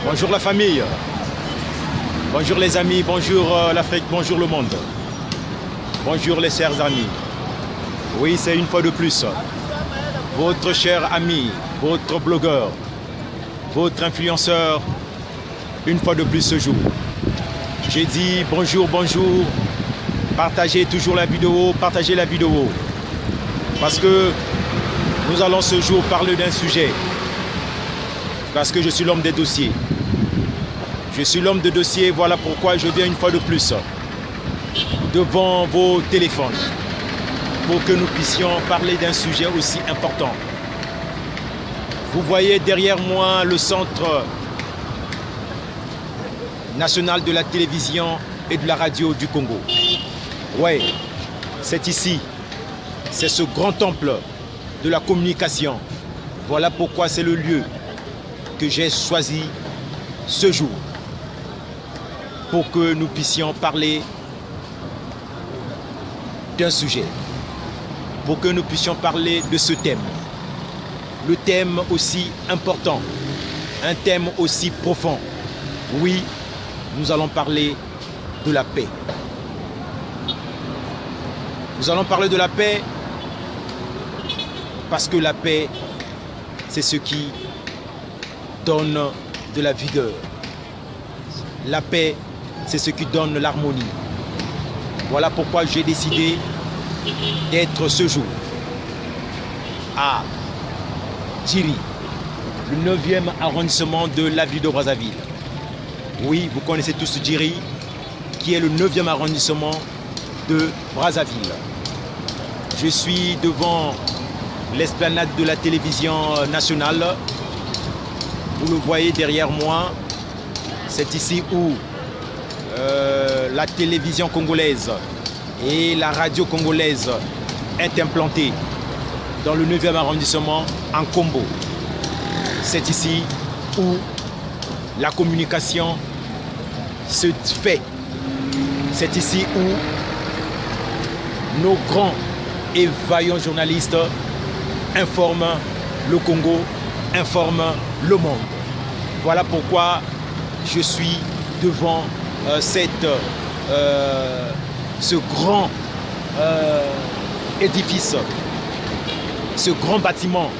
Bonjour la famille, bonjour les amis, bonjour l'Afrique, bonjour le monde. Bonjour les chers amis. Oui, c'est une fois de plus votre cher ami, votre blogueur, votre influenceur, une fois de plus ce jour. J'ai dit bonjour, bonjour, partagez toujours la vidéo, partagez la vidéo. Parce que nous allons ce jour parler d'un sujet. Parce que je suis l'homme des dossiers. Je suis l'homme de dossiers, voilà pourquoi je viens une fois de plus devant vos téléphones pour que nous puissions parler d'un sujet aussi important. Vous voyez derrière moi le Centre national de la télévision et de la radio du Congo. Ouais, c'est ici, c'est ce grand temple de la communication. Voilà pourquoi c'est le lieu que j'ai choisi ce jour pour que nous puissions parler d'un sujet, pour que nous puissions parler de ce thème. Le thème aussi important, un thème aussi profond. Oui, nous allons parler de la paix. Nous allons parler de la paix parce que la paix, c'est ce qui donne de la vigueur. La paix, c'est ce qui donne l'harmonie. Voilà pourquoi j'ai décidé d'être ce jour à Djiri, le 9e arrondissement de la ville de Brazzaville. Oui, vous connaissez tous Djiri, qui est le 9e arrondissement de Brazzaville. Je suis devant l'esplanade de la télévision nationale. Vous le voyez derrière moi, c'est ici où la télévision congolaise et la radio congolaise est implantée dans le 9e arrondissement en Combo. C'est ici où la communication se fait. C'est ici où nos grands et vaillants journalistes informent le Congo, informent le monde. Voilà pourquoi je suis devant ce grand édifice, ce grand bâtiment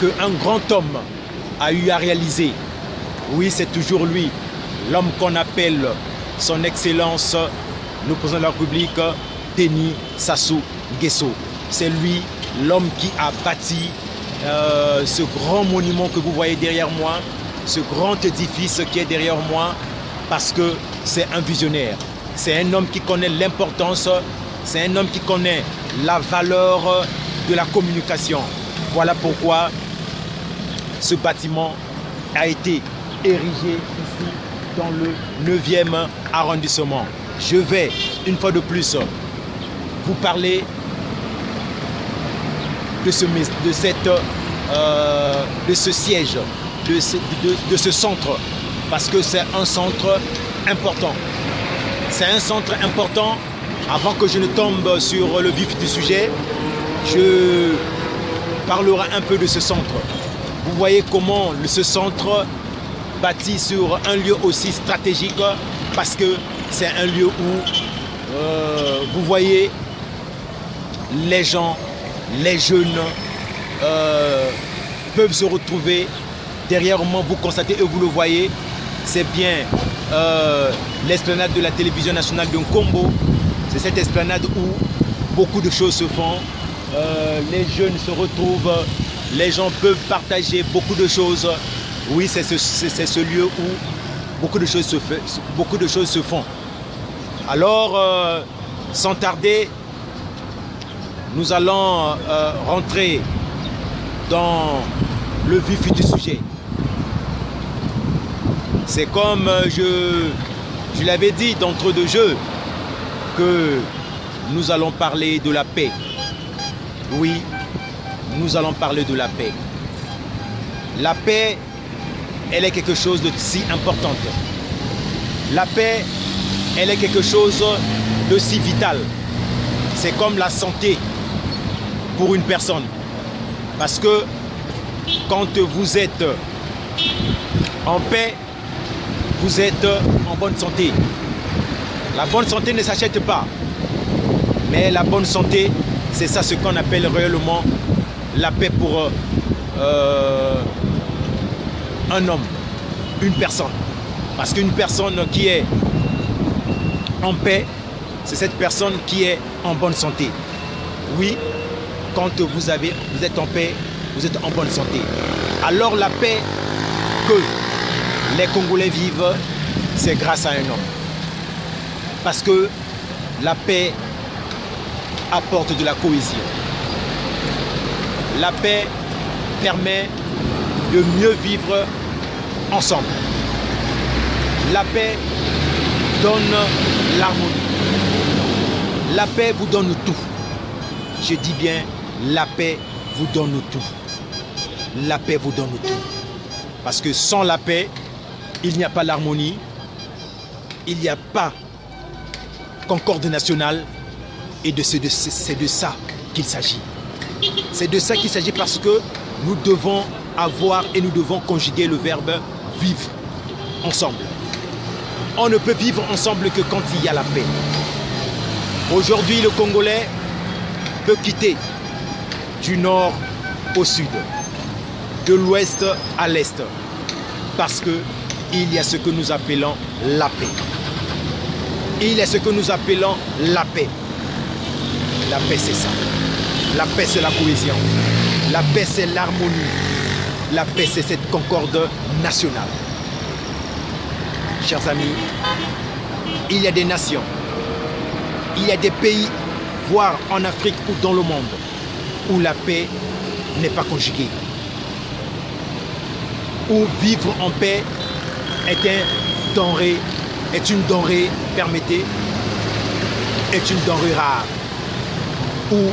qu'un grand homme a eu à réaliser. Oui, c'est toujours lui, l'homme qu'on appelle son Excellence, le président de la République, Denis Sassou Nguesso. C'est lui, l'homme qui a bâti ce grand monument que vous voyez derrière moi, ce grand édifice qui est derrière moi, parce que c'est un visionnaire. C'est un homme qui connaît l'importance, c'est un homme qui connaît la valeur de la communication. Voilà pourquoi ce bâtiment a été érigé ici dans le 9e arrondissement. Je vais, une fois de plus, vous parler de ce siège, de ce centre, parce que c'est un centre important. C'est un centre important. Avant que je ne tombe sur le vif du sujet, je parlerai un peu de ce centre. Vous voyez comment ce centre bâti sur un lieu aussi stratégique, parce que c'est un lieu où vous voyez les gens, les jeunes peuvent se retrouver. Derrière moi, vous constatez et vous le voyez, c'est bien l'esplanade de la télévision nationale de Combo. C'est cette esplanade où beaucoup de choses se font. Les jeunes se retrouvent, les gens peuvent partager beaucoup de choses. Oui, c'est ce lieu où beaucoup de choses se font. Alors, sans tarder, nous allons rentrer dans le vif du sujet. C'est comme je l'avais dit d'entre deux jeux, que nous allons parler de la paix. Oui, nous allons parler de la paix. La paix, elle est quelque chose de si importante. La paix, elle est quelque chose de si vital. C'est comme la santé pour une personne. Parce que quand vous êtes En paix, vous êtes en bonne santé. La bonne santé ne s'achète pas. Mais la bonne santé, c'est ça ce qu'on appelle réellement la paix pour un homme, une personne. Parce qu'une personne qui est en paix, c'est cette personne qui est en bonne santé. Oui, quand vous êtes en paix, vous êtes en bonne santé. Alors la paix que les Congolais vivent, c'est grâce à un homme. Parce que la paix apporte de la cohésion. La paix permet de mieux vivre ensemble. La paix donne l'harmonie. La paix vous donne tout. Je dis bien, la paix vous donne tout. La paix vous donne tout. Parce que sans la paix, il n'y a pas l'harmonie, il n'y a pas concorde nationale, et c'est de ça qu'il s'agit. C'est de ça qu'il s'agit parce que nous devons avoir et nous devons conjuguer le verbe vivre ensemble. On ne peut vivre ensemble que quand il y a la paix. Aujourd'hui, le Congolais peut quitter du nord au sud, de l'ouest à l'est, parce qu'il y a ce que nous appelons la paix. Il y a ce que nous appelons la paix. La paix, c'est ça. La paix, c'est la cohésion. La paix, c'est l'harmonie. La paix, c'est cette concorde nationale. Chers amis, il y a des nations, il y a des pays, voire en Afrique ou dans le monde, où la paix n'est pas conjuguée. Où vivre en paix est une denrée, permettez, est une denrée rare. Où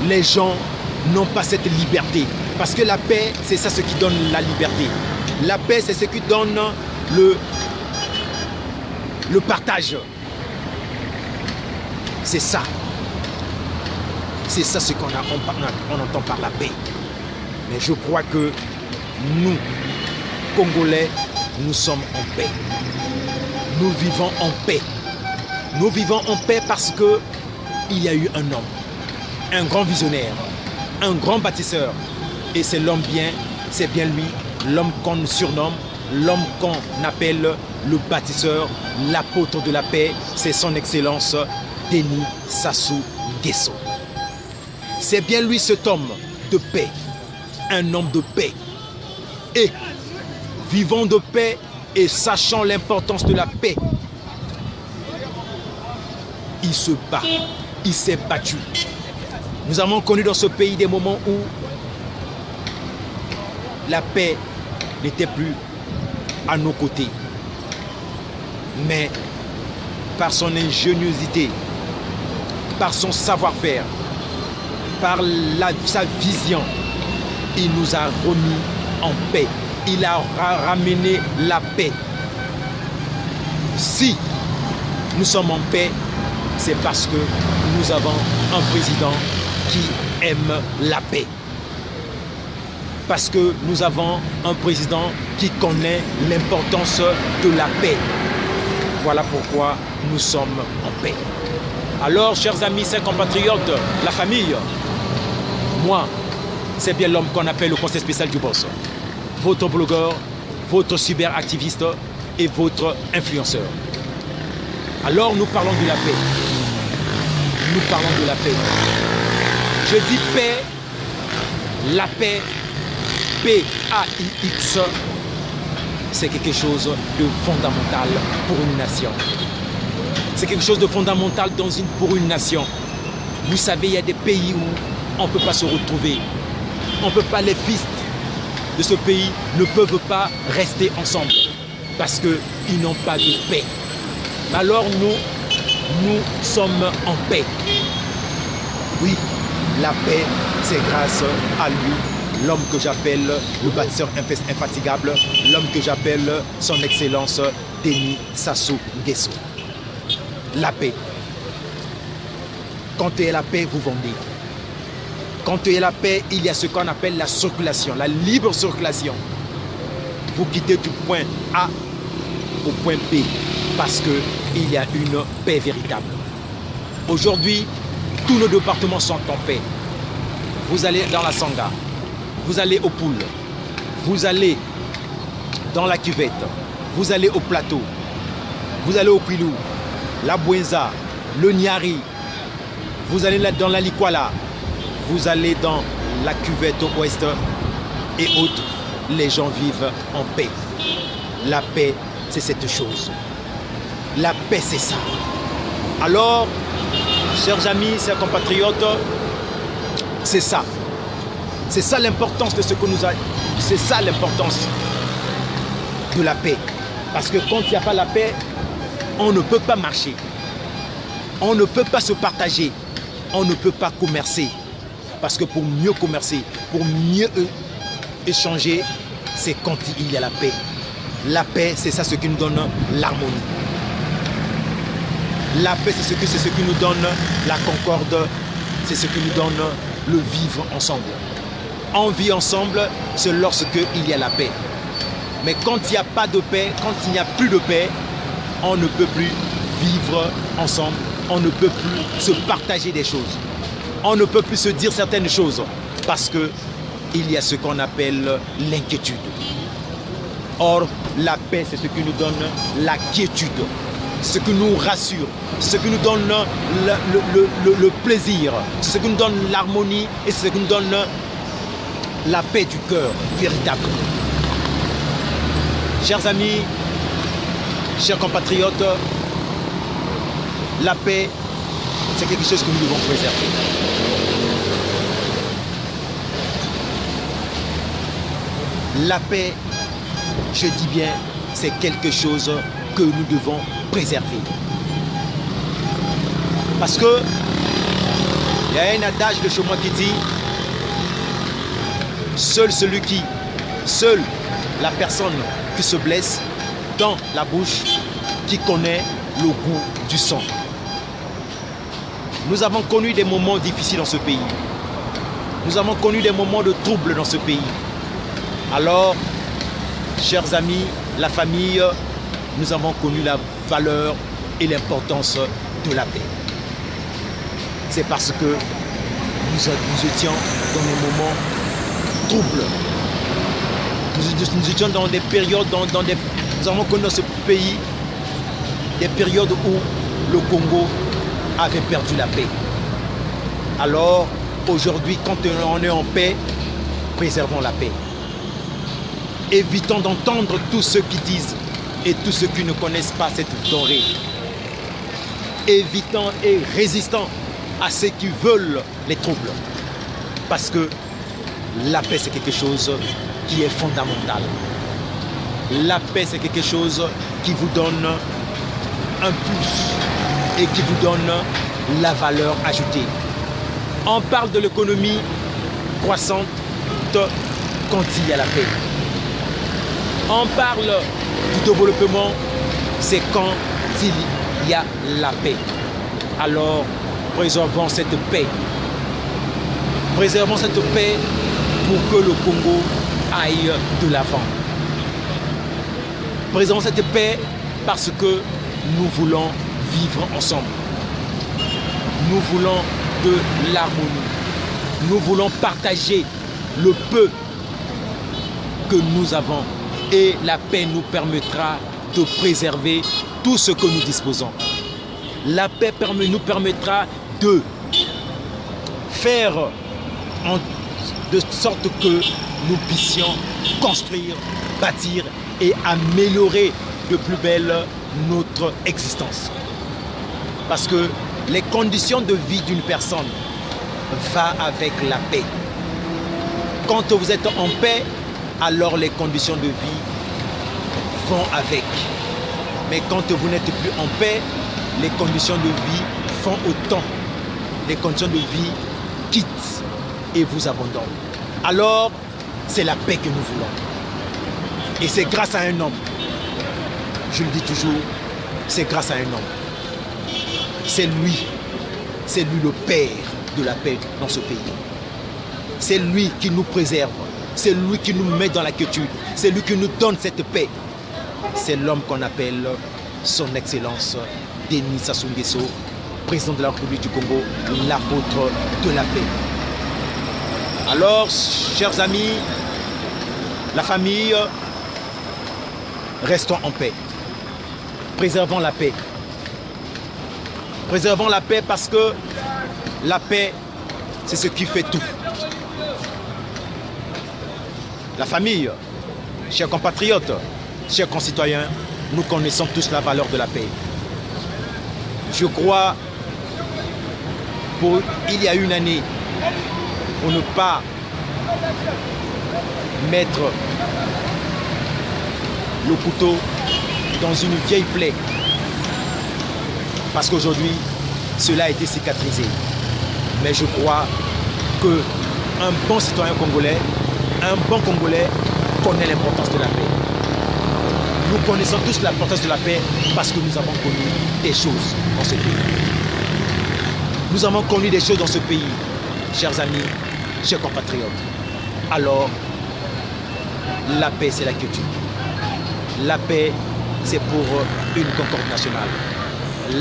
les gens n'ont pas cette liberté. Parce que la paix, c'est ça ce qui donne la liberté. La paix, c'est ce qui donne le partage. C'est ça. C'est ça ce qu'on entend par la paix. Mais je crois que nous, Congolais, nous sommes en paix. Nous vivons en paix. Nous vivons en paix parce qu'il y a eu un homme, un grand visionnaire, un grand bâtisseur. Et c'est l'homme bien, c'est bien lui, l'homme qu'on surnomme, l'homme qu'on appelle le bâtisseur, l'apôtre de la paix, c'est son excellence Denis Sassou Nguesso. C'est bien lui cet homme de paix, un homme de paix. Et vivons de paix et sachant l'importance de la paix. Il se bat, il s'est battu. Nous avons connu dans ce pays des moments où la paix n'était plus à nos côtés. Mais par son ingéniosité, par son savoir-faire, par sa vision, il nous a remis en paix. Il a ramené la paix. Si nous sommes en paix, c'est parce que nous avons un président qui aime la paix. Parce que nous avons un président qui connaît l'importance de la paix. Voilà pourquoi nous sommes en paix. Alors, chers amis, chers compatriotes, la famille, moi, c'est bien l'homme qu'on appelle le conseil spécial du boss. Votre blogueur, votre cyberactiviste et votre influenceur. Alors, nous parlons de la paix. Nous parlons de la paix. Je dis paix, la paix, P-A-I-X, c'est quelque chose de fondamental pour une nation. C'est quelque chose de fondamental pour une nation. Vous savez, il y a des pays où on ne peut pas se retrouver. On ne peut pas, les fils de ce pays ne peuvent pas rester ensemble parce qu'ils n'ont pas de paix. Alors nous sommes en paix. Oui, la paix, c'est grâce à lui, l'homme que j'appelle le bâtisseur infatigable, l'homme que j'appelle son excellence Denis Sassou Nguesso. La paix. Quand il y a la paix, vous vendez. Quand il y a la paix, il y a ce qu'on appelle la circulation, la libre circulation. vous quittez du point A au point B parce qu'il y a une paix véritable. Aujourd'hui, tous nos départements sont en paix. Vous allez dans la Sanga, vous allez au Poul, vous allez dans la Cuvette, vous allez au Plateau, vous allez au Pilou, la Bouenza, le Niari, vous allez dans la Likwala, vous allez dans la Cuvette au Ouest et autres. Les gens vivent en paix. La paix, c'est cette chose. La paix, c'est ça. Alors, chers amis, chers compatriotes, c'est ça. C'est ça l'importance de ce que nous avons. C'est ça l'importance de la paix. Parce que quand il n'y a pas la paix, on ne peut pas marcher. On ne peut pas se partager. On ne peut pas commercer. Parce que pour mieux commercer, pour mieux échanger, c'est quand il y a la paix. La paix, c'est ça ce qui nous donne l'harmonie. La paix, c'est ce qui nous donne la concorde. C'est ce qui nous donne le vivre ensemble. On vit ensemble, c'est lorsqu'il y a la paix. Mais quand il n'y a pas de paix, quand il n'y a plus de paix, on ne peut plus vivre ensemble. On ne peut plus se partager des choses. On ne peut plus se dire certaines choses parce qu'il y a ce qu'on appelle l'inquiétude. Or, la paix, c'est ce qui nous donne la quiétude, ce qui nous rassure, ce qui nous donne le plaisir, ce qui nous donne l'harmonie et ce qui nous donne la paix du cœur véritable. Chers amis, chers compatriotes, la paix, c'est quelque chose que nous devons préserver. La paix, je dis bien, c'est quelque chose que nous devons préserver. Parce que il y a un adage de chez moi qui dit seule la personne qui se blesse dans la bouche qui connaît le goût du sang. Nous avons connu des moments difficiles dans ce pays. Nous avons connu des moments de trouble dans ce pays. Alors, chers amis, la famille, nous avons connu la valeur et l'importance de la paix. C'est parce que nous étions dans des moments troubles. Nous étions dans des périodes, nous avons connu dans ce pays des périodes où le Congo avait perdu la paix. Alors, aujourd'hui, quand on est en paix, préservons la paix. Évitons d'entendre tous ceux qui disent et tous ceux qui ne connaissent pas cette denrée. Évitons et résistons à ceux qui veulent les troubles. Parce que la paix, c'est quelque chose qui est fondamental. La paix, c'est quelque chose qui vous donne un plus et qui vous donne la valeur ajoutée. On parle de l'économie croissante quand il y a la paix. On parle du développement, c'est quand il y a la paix. Alors, préservons cette paix. Préservons cette paix pour que le Congo aille de l'avant. Préservons cette paix parce que nous voulons vivre ensemble. Nous voulons de l'harmonie. Nous voulons partager le peu que nous avons. Et la paix nous permettra de préserver tout ce que nous disposons. La paix nous permettra de faire de sorte que nous puissions construire, bâtir et améliorer de plus belle notre existence. Parce que les conditions de vie d'une personne vont avec la paix. Quand vous êtes en paix, alors les conditions de vie vont avec. Mais quand vous n'êtes plus en paix, les conditions de vie font autant. Les conditions de vie quittent et vous abandonnent. Alors, c'est la paix que nous voulons. Et c'est grâce à un homme. Je le dis toujours, c'est grâce à un homme. C'est lui le père de la paix dans ce pays. C'est lui qui nous préserve C'est lui qui nous met dans la quiétude. C'est lui qui nous donne cette paix. C'est l'homme qu'on appelle son Excellence Denis Sassou Nguesso, président de la République du Congo, l'apôtre de la paix. Alors, chers amis, la famille, restons en paix. Préservons la paix. Préservons la paix parce que la paix, c'est ce qui fait tout. La famille, chers compatriotes, chers concitoyens, nous connaissons tous la valeur de la paix. Je crois, il y a une année, pour ne pas mettre le couteau dans une vieille plaie, parce qu'aujourd'hui, cela a été cicatrisé. Mais je crois qu'un bon citoyen congolais, un bon Congolais connaît l'importance de la paix. Nous connaissons tous l'importance de la paix parce que nous avons connu des choses dans ce pays. Nous avons connu des choses dans ce pays, chers amis, chers compatriotes. Alors, la paix, c'est la quiétude. La paix, c'est pour une concorde nationale.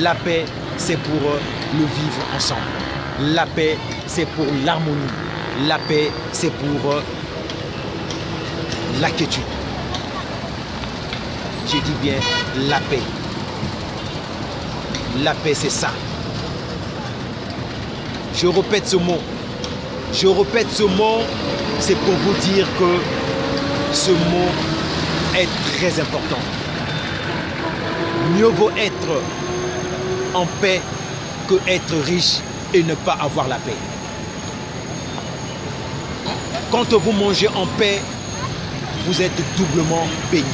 La paix, c'est pour le vivre ensemble. La paix, c'est pour l'harmonie. La paix, c'est pour la quiétude. J'ai dit bien la paix. La paix, c'est ça. Je répète ce mot. Je répète ce mot, c'est pour vous dire que ce mot est très important. Mieux vaut être en paix que être riche et ne pas avoir la paix. Quand vous mangez en paix, vous êtes doublement béni.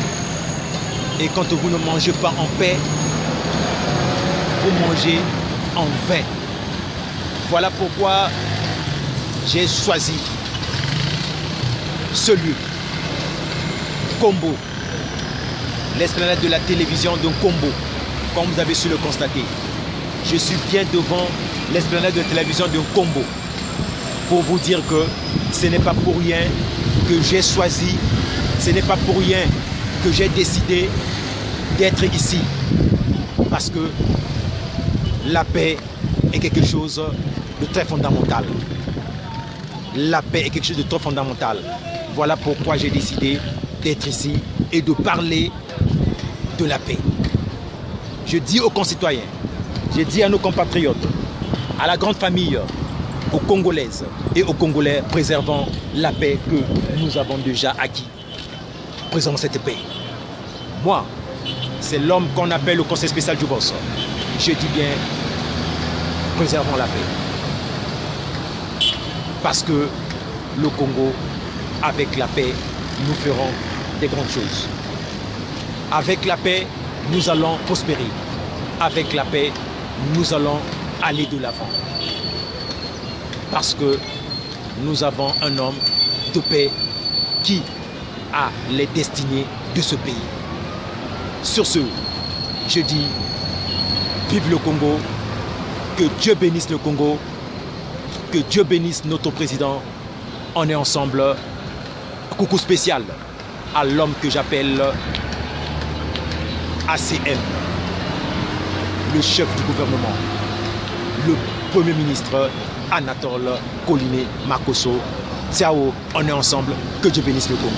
Et quand vous ne mangez pas en paix, vous mangez en vain. Voilà pourquoi j'ai choisi ce lieu, Kombo, l'esplanade de la télévision de Kombo, comme vous avez su le constater. Je suis bien devant l'esplanade de la télévision de Kombo pour vous dire que ce n'est pas pour rien que j'ai choisi, ce n'est pas pour rien que j'ai décidé d'être ici, parce que la paix est quelque chose de très fondamental. La paix est quelque chose de très fondamental. Voilà pourquoi j'ai décidé d'être ici et de parler de la paix. Je dis aux concitoyens, je dis à nos compatriotes, à la grande famille, aux Congolaises et aux Congolais, préservant la paix que nous avons déjà acquis. Préservons cette paix. Moi, c'est l'homme qu'on appelle le conseil spécial du boss. Je dis bien, préservons la paix. Parce que le Congo, avec la paix, nous ferons des grandes choses. Avec la paix, nous allons prospérer. Avec la paix, nous allons aller de l'avant. Parce que nous avons un homme de paix qui a les destinées de ce pays. Sur ce, je dis, vive le Congo, que Dieu bénisse le Congo, que Dieu bénisse notre président. On est ensemble. Coucou spécial à l'homme que j'appelle ACM, le chef du gouvernement, le premier ministre Anatole Koliné Makosso. Ciao, on est ensemble. Que Dieu bénisse le Congo.